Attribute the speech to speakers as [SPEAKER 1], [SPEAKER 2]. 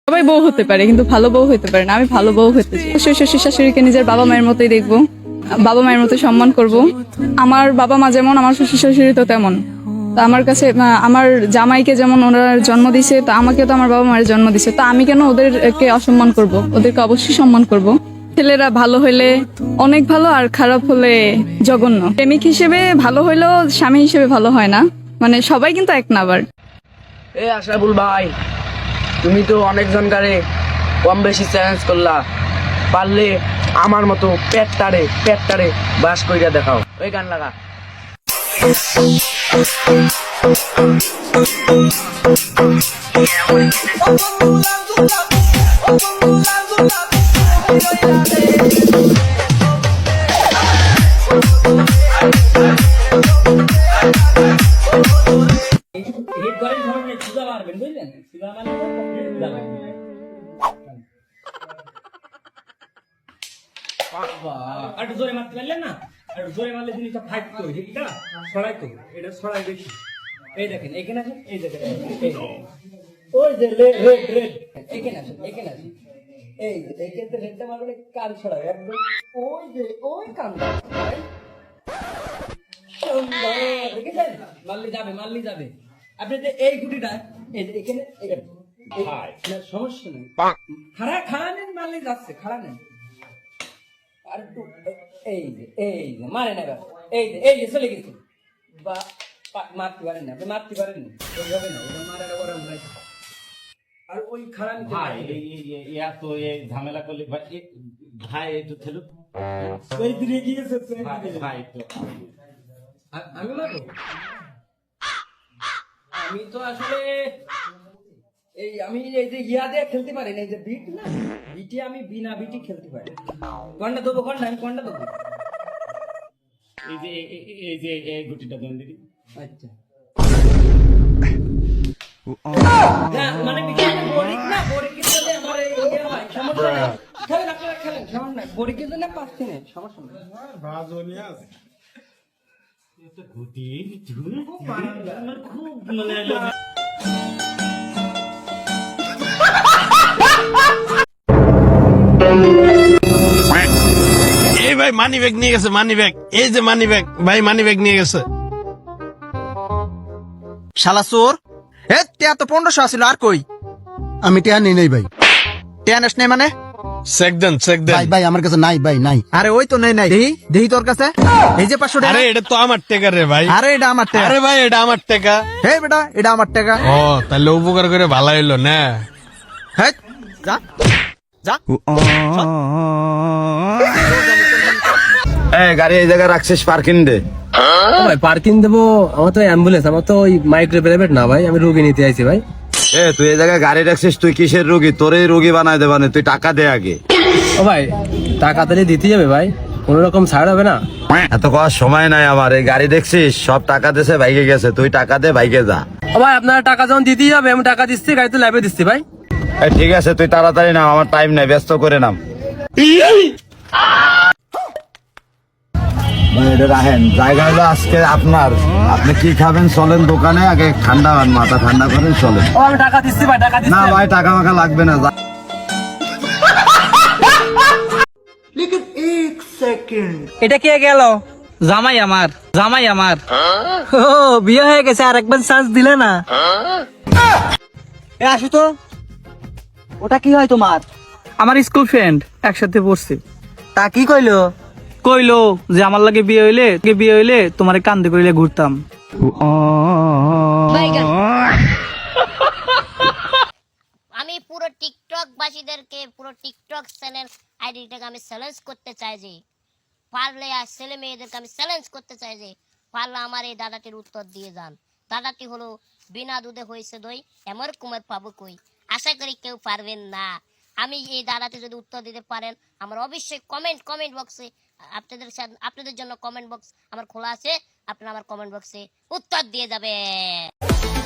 [SPEAKER 1] সবাই বউ হতে পারে কিন্তু ভালো বউ হতে পারে না। আমি ভালো বউ হতে চাই। শ্বশুর শাশুড়িকে নিজের বাবা মায়ের মতোই দেখবো, বাবা মায়ের মতো সম্মান করব। আমার বাবা মা যেমন আমার শ্বশুর শাশুড়ি তো তেমন। তো আমার কাছে আমার জামাইকে যেমন ওনারা জন্ম দিছে, তো আমাকে তো আমার বাবা মায়ের জন্ম দিছে, তো আমি কেন ওদেরকে অসম্মান করব? ওদেরকে অবশ্যই সম্মান করব। ছেলেরা ভালো হইলে অনেক ভালো, আর খারাপ হলে জঘন্য। প্রেমিক হিসেবে ভালো হইলেও স্বামী হিসেবে ভালো হয় না, মানে সবাই কিন্তু এক না। আবার
[SPEAKER 2] আশরাফুল ভাই, তুমি তো অনেকজন কারে কম বেশি চ্যালেঞ্জ করলা, পারলে আমার মতো পেটটারে বাস কইরা দেখাও। ওই গান লাগা।
[SPEAKER 3] একটু জোরে মারতে পারলেন না? একটু জোরে মারলে জিনিসটা ফাইট তো, ঠিক না? ছড়াই তো, এটা ছড়াই বেশি। এই দেখেন, এখানে আসেন, এই দেখেন, ওই যে রেড, এখানে আসেন, এখানে আসেন। এই যে এখানে রেডটা মারলে কান ছড়াই একদম, ওই যে ওই কানটা সুন্দর, দেখেছেন? মারলি যাবে। আপনি যে এই গুটিটা, এই যে এখানে সমস্যা নেই, খাড়া নেন, মারলি যাচ্ছে, খাড়া নেন। আর একটু এই যে মারেন এবার, এই যে চলে গেছে, বা মারতে পারেন না, আপনি মারতে পারেন না, ওইভাবে না, ওইভাবে মারার ওরা নাই। আর ওই খারাপ
[SPEAKER 4] ভাই এত ঝামেলা করলে ভাই একটু ঠেলো
[SPEAKER 3] এই দূরে গিয়েছে
[SPEAKER 4] ভাই একটু।
[SPEAKER 3] আমি মারবো? আমি তো আসলে আমি এই যে ইয়া দিয়ে খেলতে পারি না, এই যে বিট না, বিটি আমি বিনা বিটি খেলতে পারি। কোনটা দেবো, আমি কোনটা দেবো?
[SPEAKER 4] এই যে এই গুটিটা দেন দিদি।
[SPEAKER 3] আচ্ছা, না মানে বড়ি না, বড়ি কিন্তু আমার ইয়ে হয়, সমস্যা নেই। খেলেন আপনারা, খেলেন, সমস্যা নাই। বড়ি কিন্তু না পাচ্ছি না, সমস্যা নেই।
[SPEAKER 4] গুটি আমার খুব মনে হলো।
[SPEAKER 5] এই ভাই মানি ব্যাগ নিয়ে গেছে, মানি ব্যাগ, এই যে মানি ব্যাগ ভাই, মানি ব্যাগ নিয়ে গেছে।
[SPEAKER 6] শালা চোর! হে টিয়া তো 1500 আছিল, আর কই?
[SPEAKER 7] আমি টিয়া নেই নাই ভাই।
[SPEAKER 6] টিয়া নেস নাই মানে?
[SPEAKER 5] চেক দেন
[SPEAKER 7] ভাই ভাই আমার কাছে নাই ভাই, নাই।
[SPEAKER 6] আরে ওই তো নাই দেহি তোর কাছে, এই যে 500 টাকা।
[SPEAKER 5] আরে এটা তো আমার টাকা রে ভাই।
[SPEAKER 6] আরে এটা আমার টাকা।
[SPEAKER 5] আরে ভাই এটা আমার টাকা।
[SPEAKER 6] হে বেটা, এটা আমার টাকা।
[SPEAKER 5] ও তাহলে উপকার করে ভালো হইলো না।
[SPEAKER 6] হে যা যা।
[SPEAKER 8] গাড়ি এই জায়গায় রাখছিস, পার্কিং দে।
[SPEAKER 9] ভাই পার্কিং দেবো? আমার তো অ্যাম্বুলেন্স, আমার তো ওই মাইক্রো প্রাইভেট না ভাই, আমি রোগী নিতে আইছি ভাই।
[SPEAKER 8] তুই এই জায়গায় গাড়ি রাখছিস, তুই কিসের রোগী? তোরই রোগী বানাই দেবানে, তুই টাকা দে আগে।
[SPEAKER 9] ও ভাই টাকা তাহলে দিতে যাবে ভাই, কোন রকম ছাড় হবে না?
[SPEAKER 8] এত করার সময় নাই আমার। এই গাড়ি দেখছিস, সব টাকা দেশে বাইকে গেছে, তুই টাকা দে, বাইকে যা।
[SPEAKER 9] ও ভাই আপনারা টাকা যখন দিতেই হবে, আমি টাকা দিচ্ছি, গাড়িতে লাইভে দিচ্ছি ভাই।
[SPEAKER 8] ঠিক আছে, তুই তাড়াতাড়ি নাম, আমার টাইম নাই, ব্যস্ত করে নাম। ভাই এটা রাখেন, জায়গা হলো আজকে আপনার। আপনি কি খাবেন চলেন দোকানে, আগে ঠান্ডা হন, মাথা ঠান্ডা করেন চলেন।
[SPEAKER 9] ও আমি টাকা দিচ্ছি ভাই, টাকা দিচ্ছি।
[SPEAKER 8] না ভাই টাকা মাকা লাগবে না।
[SPEAKER 6] এটা কে গেল? জামাই আমার। ও বিয়ে হয়ে গেছে, আর একবার চান্স দিলে না? এ আসো তো। ওটা কি হয় তোমার?
[SPEAKER 2] আমার স্কুল ফ্রেন্ড, একসাথে পড়ছি।
[SPEAKER 6] তা কি কইলো?
[SPEAKER 2] কইলো যে আমার লাগে বিয়ে হইলে তোমারে কান্দে করিলে ঘুরতাম।
[SPEAKER 10] আমি পুরো টিকটক বাসীদেরকে, পুরো টিকটক চ্যানেল আইডিটাকে আমি চ্যালেঞ্জ করতে চাই যে পারলে, আর ছেলে মেয়েদেরকে আমি চ্যালেঞ্জ করতে চাই যে পারলে আমার এই দাদাটির উত্তর দিয়ে যান। দাদাটি হলো বিনা দুধে হয়েছে দই, এমর কুমার পাবো কই। আশা করি কেউ পারবেন না। আমি এই দাদাটি যদি উত্তর দিতে পারেন, আমার অবশ্যই কমেন্ট বক্সে আপনাদের জন্য কমেন্ট বক্স আমার খোলা আছে, আপনারা আমার কমেন্ট বক্সে উত্তর দিয়ে যাবেন।